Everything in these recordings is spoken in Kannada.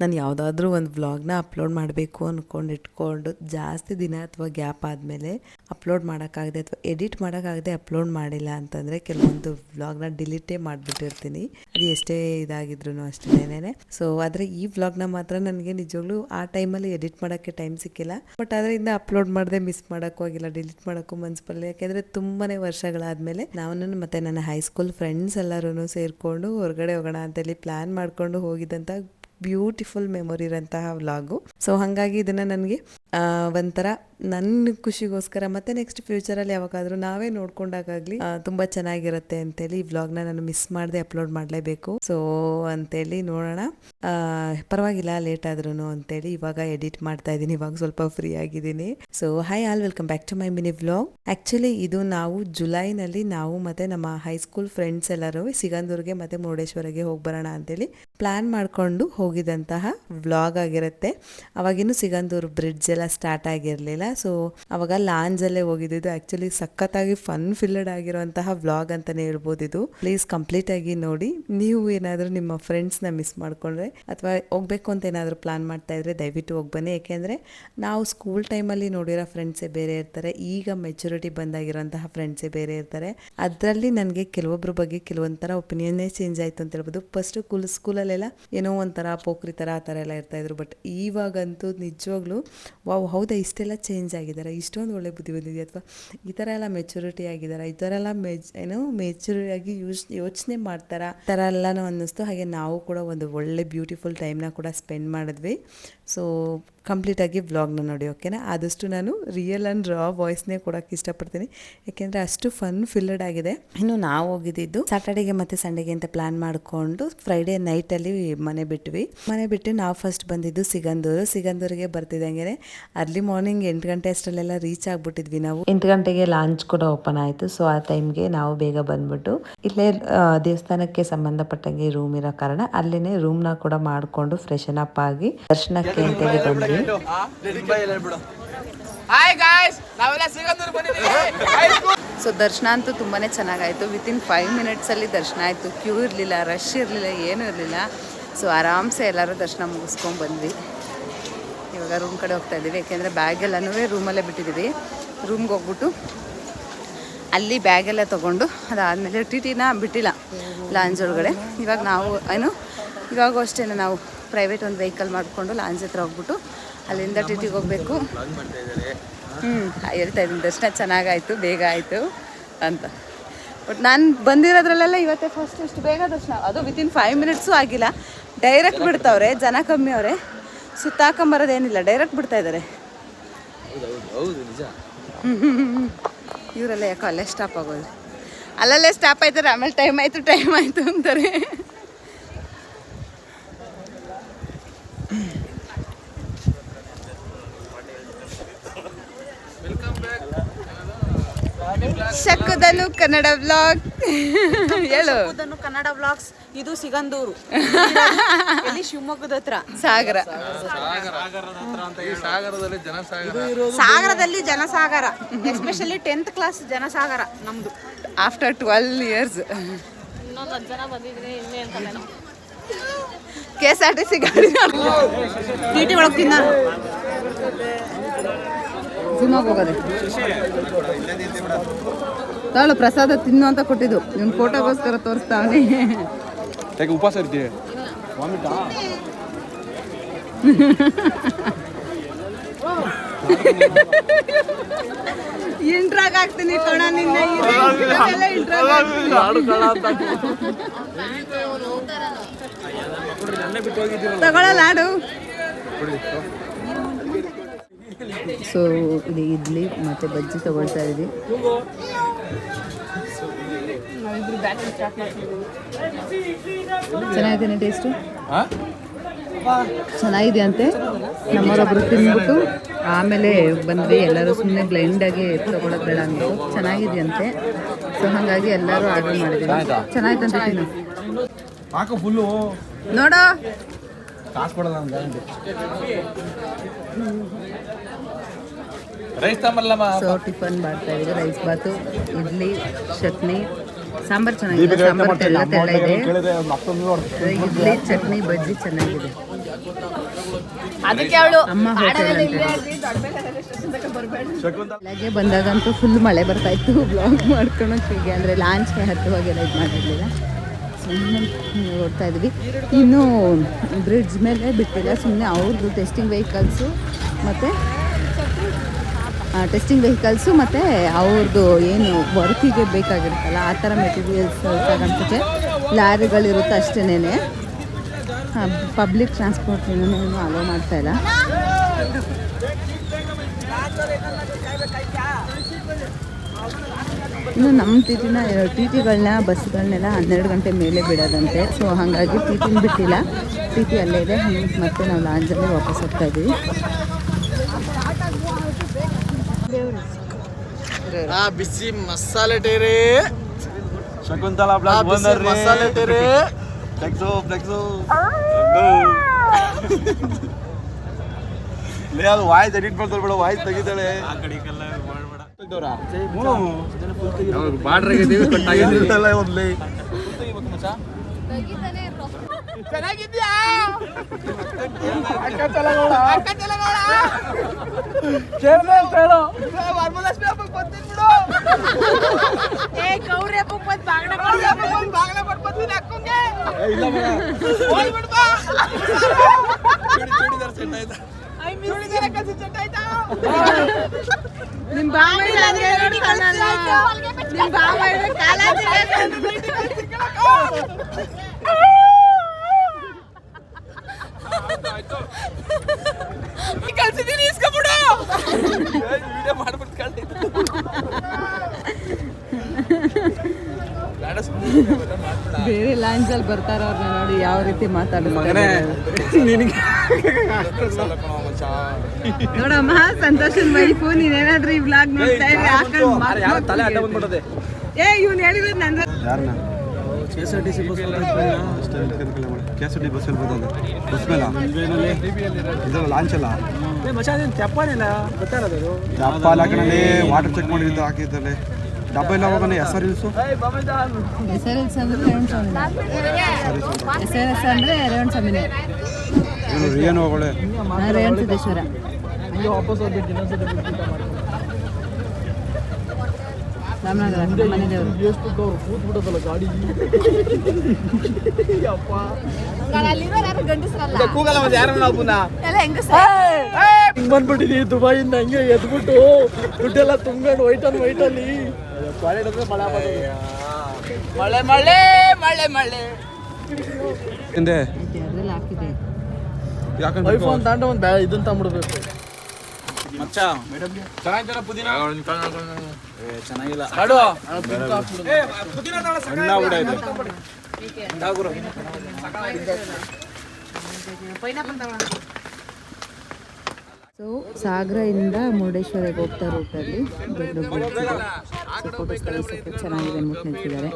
ನಾನು ಯಾವುದಾದ್ರೂ ಒಂದು ವ್ಲಾಗ್ನ ಅಪ್ಲೋಡ್ ಮಾಡಬೇಕು ಇಟ್ಕೊಂಡು ಜಾಸ್ತಿ ದಿನ ಅಥವಾ ಗ್ಯಾಪ್ ಆದಮೇಲೆ ಅಪ್ಲೋಡ್ ಮಾಡೋಕ್ಕಾಗದೆ ಅಥವಾ ಎಡಿಟ್ ಮಾಡೋಕ್ಕಾಗದೆ ಅಪ್ಲೋಡ್ ಮಾಡಿಲ್ಲ ಅಂತಂದರೆ ಕೆಲವೊಂದು ವ್ಲಾಗ್ನ ಡಿಲೀಟೇ ಮಾಡಿಬಿಟ್ಟಿರ್ತೀನಿ. ಅದು ಎಷ್ಟೇ ಇದಾಗಿದ್ರು ಅಷ್ಟೇನೆ. ಸೊ ಆದರೆ ಈ ವ್ಲಾಗ್ನ ಮಾತ್ರ ನನಗೆ ನಿಜವಾಗ್ಲೂ ಆ ಟೈಮಲ್ಲಿ ಎಡಿಟ್ ಮಾಡೋಕ್ಕೆ ಟೈಮ್ ಸಿಕ್ಕಿಲ್ಲ. ಬಟ್ ಅದರಿಂದ ಅಪ್ಲೋಡ್ ಮಾಡದೆ ಮಿಸ್ ಮಾಡೋಕ್ಕೂ ಆಗಿಲ್ಲ, ಡಿಲೀಟ್ ಮಾಡೋಕ್ಕೂ ಮನ್ಸು ಬರಲಿಲ್ಲ. ಯಾಕೆಂದರೆ ತುಂಬಾ ವರ್ಷಗಳಾದಮೇಲೆ ನಾನು ಮತ್ತು ನನ್ನ ಹೈಸ್ಕೂಲ್ ಫ್ರೆಂಡ್ಸ್ ಎಲ್ಲರೂ ಸೇರಿಕೊಂಡು ಹೊರಗಡೆ ಹೋಗೋಣ ಅಂತೇಳಿ ಪ್ಲ್ಯಾನ್ ಮಾಡಿಕೊಂಡು ಹೋಗಿದ್ದಂಥ ಬ್ಯೂಟಿಫುಲ್ ಮೆಮೊರಿ ಇರೋಂತಹ ವ್ಲಾಗು. ಸೊ ಹಾಗಾಗಿ ಇದನ್ನು ನನಗೆ ಒಂಥರ ನನ್ನ ಖುಷಿಗೋಸ್ಕರ ಮತ್ತು ನೆಕ್ಸ್ಟ್ ಫ್ಯೂಚರಲ್ಲಿ ಯಾವಾಗಾದರೂ ನಾವೇ ನೋಡ್ಕೊಂಡಾಗಲಿ ತುಂಬ ಚೆನ್ನಾಗಿರುತ್ತೆ ಅಂತೇಳಿ ಈ ವ್ಲಾಗ್ನ ನಾನು ಮಿಸ್ ಮಾಡದೆ ಅಪ್ಲೋಡ್ ಮಾಡಲೇಬೇಕು. ಸೊ ಅಂತೇಳಿ ನೋಡೋಣ, ಪರವಾಗಿಲ್ಲ ಲೇಟ್ ಆದ್ರೂ ಅಂತೇಳಿ ಇವಾಗ ಎಡಿಟ್ ಮಾಡ್ತಾ ಇದ್ದೀನಿ. ಇವಾಗ ಸ್ವಲ್ಪ ಫ್ರೀ ಆಗಿದ್ದೀನಿ. So hi all, welcome back to my mini vlog. Actually ಇದು ನಾವು ಜುಲೈನಲ್ಲಿ ನಾವು ಮತ್ತು ನಮ್ಮ ಹೈಸ್ಕೂಲ್ ಫ್ರೆಂಡ್ಸ್ ಎಲ್ಲರೂ ಸಿಗಂದೂರ್ಗೆ ಮತ್ತು ಮುರುಡೇಶ್ವರಿಗೆ ಹೋಗಿ ಬರೋಣ ಅಂತೇಳಿ ಪ್ಲ್ಯಾನ್ ಮಾಡಿಕೊಂಡು ಹೋಗಿದಂತಹ ವ್ಲಾಗ್ ಆಗಿರುತ್ತೆ. ಅವಾಗಿನ್ನೂ ಸಿಗಂದೂರು ಬ್ರಿಡ್ಜ್ ಎಲ್ಲ ಸ್ಟಾರ್ಟ್ ಆಗಿರಲಿಲ್ಲ. ಸೊ ಅವಾಗ ಲಾಂಜಲ್ಲೇ ಹೋಗಿದ್ದು. ಆ್ಯಕ್ಚುಲಿ ಸಖತ್ತಾಗಿ ಫನ್ ಫಿಲ್ಡ್ ಆಗಿರುವಂತಹ ವ್ಲಾಗ್ ಅಂತಲೇ ಹೇಳ್ಬೋದು ಇದು. ಪ್ಲೀಸ್ ಕಂಪ್ಲೀಟ್ ಆಗಿ ನೋಡಿ. ನೀವು ಏನಾದರೂ ನಿಮ್ಮ ಫ್ರೆಂಡ್ಸ್ನ ಮಿಸ್ ಮಾಡಿಕೊಂಡ್ರೆ ಅಥವಾ ಹೋಗ್ಬೇಕು ಅಂತ ಏನಾದರೂ ಪ್ಲಾನ್ ಮಾಡ್ತಾ ಇದ್ರೆ ದಯವಿಟ್ಟು ಹೋಗಿ ಬನ್ನಿ. ಏಕೆಂದರೆ ನಾವು ಸ್ಕೂಲ್ ಟೈಮಲ್ಲಿ ನೋಡಿರೋ ಫ್ರೆಂಡ್ಸೇ ಬೇರೆ ಇರ್ತಾರೆ, ಈಗ ಮೆಚುರಿಟಿ ಬಂದಾಗಿರೋಂತಹ ಫ್ರೆಂಡ್ಸೇ ಬೇರೆ ಇರ್ತಾರೆ. ಅದರಲ್ಲಿ ನನಗೆ ಕೆಲವೊಬ್ಬರ ಬಗ್ಗೆ ಕೆಲವೊಂಥರ ಒಪಿನಿಯನ್ನೇ ಚೇಂಜ್ ಆಯಿತು ಅಂತ ಹೇಳ್ಬೋದು. ಫಸ್ಟು ಸ್ಕೂಲಲ್ಲೆಲ್ಲ ಏನೋ ಒಂಥರ ಪೋಖ್ರಿ ಥರ ಆ ಥರ ಎಲ್ಲ ಇರ್ತಾಯಿದ್ರು. ಬಟ್ ಇವಾಗಂತೂ ನಿಜವಾಗ್ಲೂ ವಾವ್, ಹೌದಾ ಇಷ್ಟೆಲ್ಲ ಚೇಂಜ್ ಆಗಿದ್ದಾರೆ, ಇಷ್ಟೊಂದು ಒಳ್ಳೆ ಬುದ್ಧಿ ಬಂದಿದೆ, ಅಥವಾ ಈ ಥರ ಎಲ್ಲ ಮೆಚುರಿಟಿ ಆಗಿದ್ದಾರೆ, ಈ ಥರ ಎಲ್ಲ ಮೆಚುರಿಯಾಗಿ ಯೋಚನೆ ಮಾಡ್ತಾರ ಥರ ಎಲ್ಲನೂ ಅನ್ನಿಸ್ತು. ಹಾಗೆ ನಾವು ಕೂಡ ಒಂದು ಒಳ್ಳೆ ಬ್ಯೂಟಿಫುಲ್ ಟೈಮ್ನ ಕೂಡ ಸ್ಪೆಂಡ್ ಮಾಡಿದ್ವಿ. ಸೊ ಕಂಪ್ಲೀಟಾಗಿ ವ್ಲಾಗ್ನ ನೋಡಿ, ಓಕೆನಾ? ಆದಷ್ಟು ನಾನು ರಿಯಲ್ ಆ್ಯಂಡ್ ರಾ ವಾಯ್ಸ್ನೇ ಕೊಡೋಕ್ಕೆ ಇಷ್ಟಪಡ್ತೀನಿ, ಯಾಕೆಂದರೆ ಅಷ್ಟು ಫನ್ ಫಿಲ್ಡ್ ಆಗಿದೆ. ಇನ್ನು ನಾವು ಹೋಗಿದ್ದು ಸ್ಯಾಟರ್ಡೇಗೆ ಮತ್ತು ಸಂಡೇಗೆ ಅಂತ ಪ್ಲ್ಯಾನ್ ಮಾಡಿಕೊಂಡು ಫ್ರೈಡೇ ನೈಟಲ್ಲಿ ಮನೆ ಬಿಟ್ಟು ನಾವು ಫಸ್ಟ್ ಬಂದಿದ್ದು ಸಿಗಂದೂರಿಗೆ ಬರ್ತಿದ್ದಂಗೆ ಅರ್ಲಿ ಮಾರ್ನಿಂಗ್ 8 ಗಂಟೆ ಅಷ್ಟರಲ್ಲೆಲ್ಲ ರೀಚ್ ಆಗಿಬಿಟ್ಟಿದ್ವಿ ನಾವು. 8 ಗಂಟೆಗೆ ಲಾಂಚ್ ಕೂಡ ಓಪನ್ ಆಯಿತು. ಸೊ ಆ ಟೈಮ್ಗೆ ನಾವು ಬೇಗ ಬಂದ್ಬಿಟ್ಟು ಇಲ್ಲೇ ದೇವಸ್ಥಾನಕ್ಕೆ ಸಂಬಂಧಪಟ್ಟಂಗೆ ರೂಮ್ ಇರೋ ಕಾರಣ ಅಲ್ಲಿನೇ ರೂಮ್ನ ಕೂಡ ಮಾಡಿಕೊಂಡು ಫ್ರೆಶನ್ ಅಪ್ ಆಗಿ ದರ್ಶನಕ್ಕೆ ಅಂತೇಳಿ ಬಂದ್ವಿ. ಸೊ ದರ್ಶನ ಅಂತೂ ತುಂಬಾ ಚೆನ್ನಾಗಾಯಿತು. ವಿತಿನ್ 5 ಮಿನಿಟ್ಸಲ್ಲಿ ದರ್ಶನ ಆಯಿತು. ಕ್ಯೂ ಇರಲಿಲ್ಲ, ರಶ್ ಇರಲಿಲ್ಲ, ಏನೂ ಇರಲಿಲ್ಲ. ಸೊ ಆರಾಮ್ಸೆ ಎಲ್ಲರೂ ದರ್ಶನ ಮುಗಿಸ್ಕೊಂಡು ಬಂದ್ವಿ. ಇವಾಗ ರೂಮ್ ಕಡೆ ಹೋಗ್ತಾ ಇದ್ದೀವಿ, ಯಾಕೆಂದರೆ ಬ್ಯಾಗೆಲ್ಲನೂ ರೂಮಲ್ಲೇ ಬಿಟ್ಟಿದ್ದೀವಿ. ರೂಮ್ಗೆ ಹೋಗ್ಬಿಟ್ಟು ಅಲ್ಲಿ ಬ್ಯಾಗೆಲ್ಲ ತೊಗೊಂಡು ಅದಾದಮೇಲೆ ಟಿಟಿನ ಬಿಟ್ಟಿಲ್ಲ ಲಾಂಜ್ ಒಳಗಡೆ. ಇವಾಗ ನಾವು ಇವಾಗೂ ಅಷ್ಟೇ ನಾವು ಪ್ರೈವೇಟ್ ಒಂದು ವೆಹಿಕಲ್ ಮಾಡಿಕೊಂಡು ಲಾಂಜ್ ಹತ್ರ ಹೋಗ್ಬಿಟ್ಟು ಅಲ್ಲಿಂದ ಟಿಟಿಗೆ ಹೋಗಬೇಕು. ಹೇಳ್ತಾ ಇದ್ದೀನಿ ದರ್ಶನ ಚೆನ್ನಾಗಾಯಿತು, ಬೇಗ ಆಯಿತು ಅಂತ. ಬಟ್ ನಾನು ಬಂದಿರೋದ್ರಲ್ಲೆಲ್ಲ ಇವತ್ತೇ ಫಸ್ಟ್ ಇಷ್ಟು ಬೇಗ ದರ್ಶನ, ಅದು ವಿತಿನ್ 5 ಮಿನಿಟ್ಸು ಆಗಿಲ್ಲ. ಡೈರೆಕ್ಟ್ ಬಿಡ್ತಾವ್ರೆ, ಜನ ಕಮ್ಮಿ ಅವರೇ, ಸುತ್ತಾಕೊಂಬರೋದೇನಿಲ್ಲ, ಡೈರೆಕ್ಟ್ ಬಿಡ್ತಾ ಇದ್ದಾರೆ. ಇವರೆಲ್ಲ ಯಾಕೋ ಅಲ್ಲೇ ಸ್ಟಾಪ್ ಆಗೋದು, ಅಲ್ಲಲ್ಲೇ ಸ್ಟಾಪ್ ಆಯ್ತಾರೆ. ಆಮೇಲೆ ಟೈಮ್ ಆಯಿತು ಅಂತಾರೆ. ಶಕ್ಕುದನು ಕನ್ನಡ ವ್ಲಾಗ್ ಹೇಳು. ಕನ್ನಡ ವ್ಲಾಗ್ಸ್. ಇದು ಸಿಗಂದೂರು, ಇಲ್ಲಿ ಶಿವಮೊಗ್ಗದ ಹತ್ರ ಸಾಗರದಲ್ಲಿ ಜನಸಾಗರ, ಎಸ್ಪೆಷಲಿ 10th ಕ್ಲಾಸ್ ಜನಸಾಗರ ನಮ್ದು. ಆಫ್ಟರ್ 12 ಇಯರ್ಸ್ KSRTC ಗಾಡಿ ಟಿ ಒಳಗೆ ತಿನ್ನ ಹೋಗೋದೆ ತಾಳು ಪ್ರಸಾದ ತಿನ್ನು ಅಂತ ಕೊಟ್ಟಿದ್ದು. ನಿನ್ನ ಫೋಟೋಗೋಸ್ಕರ ತೋರಿಸ್ತಾವನಿ. ಉಪವಾಸ ಇರ್ತೀವಿ. ಇಂಟ್ರಾಗ್ ಆಗ್ತೀನಿ ಕಣ ನಿನ್ನ. ತಗೊಳ್ಳೋ ಲಾಡು. ಸೊ ಇಲ್ಲಿ ಇಡ್ಲಿ ಮತ್ತು ಬಜ್ಜಿ ತಗೊಳ್ತಾ ಇದ್ದೀವಿ. ಚೆನ್ನಾಗಿದೆ ಟೇಸ್ಟು, ಚೆನ್ನಾಗಿದೆ ಅಂತೆ. ನಮ್ಮವರೊಬ್ಬರು ತಿಂದ್ಬಿಟ್ಟು ಆಮೇಲೆ ಬಂದ್ವಿ. ಎಲ್ಲರೂ ಸುಮ್ಮನೆ ಬ್ಲೈಂಡಾಗಿ ತೊಗೊಳೋದು ಬೇಡ ಅಂದರು, ಚೆನ್ನಾಗಿದೆಯಂತೆ. ಸೊ ಹಾಗಾಗಿ ಎಲ್ಲರೂ ಆರ್ಡರ್ ಮಾಡಿದ್ದೀವಿ. ಚೆನ್ನಾಗಿತ್ತಂತೆ ತಿನ್ನು ನೋಡೋ. ಸೊ ಟಿಫನ್ ಮಾಡ್ತಾ ಇದ್ದೀವಿ. ರೈಸ್ ಬಾತು, ಇಡ್ಲಿ, ಚಟ್ನಿ ಸಾಂಬಾರ್ ಚೆನ್ನಾಗಿದೆ, ಸಾಂಬಾರ್ ತೆಳ್ಳ ತೆಳ್ಳ ಇದೆ. ಇಡ್ಲಿ ಚಟ್ನಿ ಬಜ್ಜಿ ಚೆನ್ನಾಗಿದೆ. ಅಮ್ಮ ಹೋಟೆಲ್ ಬೆಳಗ್ಗೆ ಬಂದಾಗಂತೂ ಫುಲ್ ಮಳೆ ಬರ್ತಾ ಇತ್ತು. ಬ್ಲಾಗ್ ಮಾಡ್ಕೊಳಕ್ಕೆ ಹೀಗೆ ಅಂದರೆ ಲಾಂಚ್ಗೆ ಹತ್ತುವಾಗೆಲ್ಲ ಇದು ಮಾಡಿರಲಿಲ್ಲ, ಸುಮ್ಮನೆ ಓಡ್ತಾ ಇದ್ವಿ. ಇನ್ನೂ ಬ್ರಿಡ್ಜ್ ಮೇಲೆ ಬಿಟ್ಟಿಲ್ಲ, ಸುಮ್ಮನೆ ಅವ್ರದ್ದು ಟೆಸ್ಟಿಂಗ್ ವೆಹಿಕಲ್ಸು ಮತ್ತು ಮತ್ತು ಅವ್ರದ್ದು ಏನು ವರ್ಕಿಗೆ ಬೇಕಾಗಿರುತ್ತಲ್ಲ ಆ ಥರ ಮೆಟೀರಿಯಲ್ಸ್ ತಗೊಂಡಿಗೆ ಲಾರಿಗಳಿರುತ್ತೆ ಅಷ್ಟೇನೆ. ಪಬ್ಲಿಕ್ ಟ್ರಾನ್ಸ್ಪೋರ್ಟ್ ಏನೂ ಅಲೋ ಮಾಡ್ತಾಯಿಲ್ಲ. ಇನ್ನು ನಮ್ಮ ಟಿ ಟಿಗಳನ್ನ ಬಸ್ಗಳನ್ನೆಲ್ಲ 12 ಗಂಟೆ ಮೇಲೆ ಬಿಡೋದಂತೆ. ಸೊ ಹಾಗಾಗಿ ಟಿ ಟಿನ ಬಿಟ್ಟಿಲ್ಲ, ಟಿ ಟಿ ಅಲ್ಲೇ ಇದೆ. ಮತ್ತೆ ನಾವು ಲಾಂಜಲ್ಲೇ ವಾಪಸ್ ಹೋಗ್ತಾ ಇದ್ದೀವಿ. ಬಿಸಿ ಮಸಾಲೆ ಟೇರೆ ಶಕುಂತಲಾ ಬ್ಲಾಗ್ ಬಂದರ್ರಿ ಮಸಾಲೆ ಟೇರೆ ಫ್ಲೆಕ್ಸು ಲೇ ಅದು ವಾಯ್ಸ್ ಎಡಿಟ್ ಮಾಡ್ತಾರೆ ಬಿಡು, ವಾಯ್ಸ್ ತೆಗಿತಾಳೆ ಆ ಕಡೆ ಕಲ್ಲ ಮಾಡಬೇಡ ಚೆನ್ನಾಗಿದ್ಯಾ ಕಳ್ಸಿದ್ದೀನಿ ಇಸ್ಕೊಬಿಡು ವಿಡಿಯೋ ಮಾಡ್ಬಿಟ್ಟು ಬೇರೆ ಲಾಂಜಲ್ಲಿ ಬರ್ತಾರ ಅವ್ರನ್ನ ನೋಡಿ ಯಾವ ರೀತಿ ಮಾತಾಡ್ತಾರೆ ನೋಡಮ್ಮ. ಸಂತೋಷನ್ ವೈಫು, ನೀನೇನಾದ್ರೂ ಈ ವ್ಲಾಗ್ ನೋಡ್ತಾ ಇದ್ರೆ ಇವ್ನು ಹೇಳಿದ್ರೆ ನನ್ನ KSRTC ಬಸ್ ಬರ್ತದೆ ಬಸ್ ಮೇಲೆ ಇದೆಲ್ಲ ಲಾಂಚ್ ಅಲ್ಲ ದಪ್ಪ ಹಾಕಣಲ್ಲಿ ವಾಟರ್ ಚೆಕ್ ಮಾಡಿದ್ದು ಹಾಕಿದ್ದಲ್ಲಿ ಡಬ್ಬ ಎಲ್ಲ ಹೋಗೋಣ SR ಹಿಲ್ಸು SRS ಅಂದ್ರೆ SRS ಅಂದ್ರೆ ರೇವಣ ಸ್ವಾಮಿನೇ ಏನು ಹೋಗೋಳೆ ರೇವಣ ಸಿದ್ದೇಶ್ವರ. ರಾಮನಗರ ಮನೆ ದೇವರು. ಹಿಂಗ್ ಬಂದ್ಬಿಟ್ಟಿದೀವಿ ದುಬೈಯಿಂದ, ಹಂಗೆ ಎದ್ಬಿಟ್ಟು ದುಡ್ಡೆಲ್ಲ ತುಂಬ್ಕೊಂಡು ವೈಟಲ್ಲಿ ಮಳೆ ಮಳೆ ಮಳೆ ಮಳೆ ಹಿಂದೆ ಅದ್ರಲ್ಲಿ ಹಾಕಿದೆ. ಐಫೋನ್ ತಗೊಂಡು ಒಂದು ಇದನ್ನ ತಗೊಂಡ್ಬಿಡ್ಬೇಕು. ಚೆನ್ನಾಗಿಲ್ಲ ಸೊ ಸಾಗರದಿಂದ ಮುರುಡೇಶ್ವರಕ್ಕೆ ಹೋಗ್ತಾ ರೂಟಲ್ಲಿ ದೊಡ್ಡ ಫೋಟೋಸ್ ತೆಗಿಸೋಕ್ಕೆ ಚೆನ್ನಾಗಿದೆ ಅಂದ್ಬಿಟ್ಟು ನಿಂತಿದ್ದಾರೆ.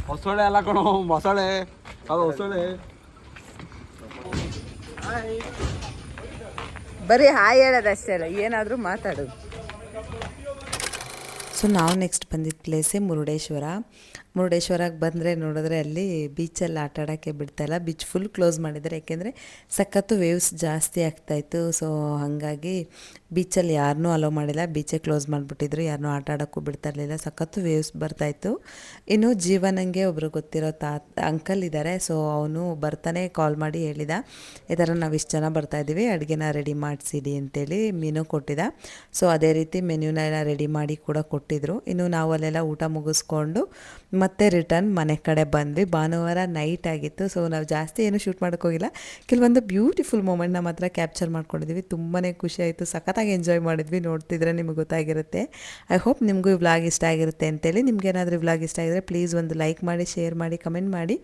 ಹೊಸಳೆ ಅಲ್ಲ ಕಣೋ, ಮೊಸಳೆ ಅದು ಹೊಸಳೆ. ಬರೀ ಹಾಯ್ ಹೇಳೋದಷ್ಟೇ ಅಲ್ಲ, ಏನಾದರೂ ಮಾತಾಡೋದು. ಸೊ ನಾವು ನೆಕ್ಸ್ಟ್ ಬಂದಿದ್ದ ಪ್ಲೇಸೇ ಮುರುಡೇಶ್ವರಕ್ಕೆ ಬಂದರೆ ನೋಡಿದ್ರೆ ಅಲ್ಲಿ ಬೀಚಲ್ಲಿ ಆಟ ಆಡೋಕ್ಕೆ ಬಿಡ್ತಾಯಿಲ್ಲ. ಬೀಚ್ ಫುಲ್ ಕ್ಲೋಸ್ ಮಾಡಿದ್ದಾರೆ, ಯಾಕೆಂದರೆ ಸಖತ್ತು ವೇವ್ಸ್ ಜಾಸ್ತಿ ಆಗ್ತಾಯಿತ್ತು. ಸೊ ಹಾಗಾಗಿ ಬೀಚಲ್ಲಿ ಯಾರನ್ನೂ ಅಲೋ ಮಾಡಿಲ್ಲ, ಬೀಚೇ ಕ್ಲೋಸ್ ಮಾಡಿಬಿಟ್ಟಿದ್ರು, ಯಾರನ್ನೂ ಆಟ ಆಡೋಕ್ಕೂ ಬಿಡ್ತಾ ಇರಲಿಲ್ಲ, ಸಖತ್ತು ವೇವ್ಸ್ ಬರ್ತಾಯಿತ್ತು. ಇನ್ನು ಜೀವನಂಗೆ ಒಬ್ಬರು ಗೊತ್ತಿರೋ ಅಂಕಲ್ ಇದ್ದಾರೆ. ಸೊ ಅವನು ಬರ್ತಾನೆ ಕಾಲ್ ಮಾಡಿ ಹೇಳಿದ, ಈ ಥರ ನಾವು ಇಷ್ಟು ಜನ ಬರ್ತಾಯಿದ್ದೀವಿ, ಅಡುಗೆನ ರೆಡಿ ಮಾಡಿಸಿಡಿ ಅಂತೇಳಿ ಮೆನು ಕೊಟ್ಟಿದ್ದ. ಸೊ ಅದೇ ರೀತಿ ಮೆನ್ಯೂನೆಲ್ಲ ರೆಡಿ ಮಾಡಿ ಕೂಡ ಕೊಟ್ಟಿದ್ರು. ಇನ್ನು ನಾವು ಅಲ್ಲೆಲ್ಲ ಊಟ ಮುಗಿಸ್ಕೊಂಡು ಮತ್ತೆ ರಿಟರ್ನ್ ಮನೆ ಕಡೆ ಬಂದ್ವಿ. ಭಾನುವಾರ ನೈಟ್ ಆಗಿತ್ತು. ಸೊ ನಾವು ಜಾಸ್ತಿ ಏನು ಶೂಟ್ ಮಾಡೋಕ್ಕೋಗಿಲ್ಲ, ಕೆಲವೊಂದು ಬ್ಯೂಟಿಫುಲ್ ಮೂಮೆಂಟ್ನ ಮಾತ್ರ ಕ್ಯಾಪ್ಚರ್ ಮಾಡ್ಕೊಂಡಿದ್ವಿ. ತುಂಬಾ ಖುಷಿ ಆಯಿತು, ಸಖತ್ತಾಗಿ ಎಂಜಾಯ್ ಮಾಡಿದ್ವಿ. ನೋಡ್ತಿದ್ರೆ ನಿಮಗೆ ಗೊತ್ತಾಗಿರುತ್ತೆ. ಐ ಹೋಪ್ ನಿಮಗೂ ಈ ವ್ಲಾಗ್ ಇಷ್ಟ ಆಗಿರುತ್ತೆ ಅಂತೇಳಿ. ನಿಮ್ಗೇನಾದರೂ ವ್ಲಾಗ್ ಇಷ್ಟ ಆಗಿದ್ರೆ ಪ್ಲೀಸ್ ಒಂದು ಲೈಕ್ ಮಾಡಿ, ಶೇರ್ ಮಾಡಿ, ಕಮೆಂಟ್ ಮಾಡಿ.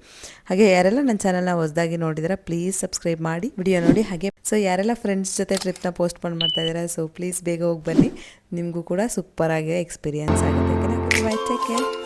ಹಾಗೆ ಯಾರೆಲ್ಲ ನನ್ನ ಚಾನಲ್ನ ಹೊಸದಾಗಿ ನೋಡಿದ್ರೆ ಪ್ಲೀಸ್ ಸಬ್ಸ್ಕ್ರೈಬ್ ಮಾಡಿ ವಿಡಿಯೋ ನೋಡಿ. ಹಾಗೆ ಸೊ ಯಾರೆಲ್ಲ ಫ್ರೆಂಡ್ಸ್ ಜೊತೆ ಟ್ರಿಪ್ನ ಪೋಸ್ಟ್ಪೋನ್ ಮಾಡ್ತಾ ಇದ್ದೀರಾ, ಸೊ ಪ್ಲೀಸ್ ಬೇಗ ಹೋಗಿ ಬನ್ನಿ, ನಿಮಗೂ ಕೂಡ ಸೂಪರಾಗಿ ಎಕ್ಸ್ಪೀರಿಯನ್ಸ್ ಆಗುತ್ತೆ. Take care.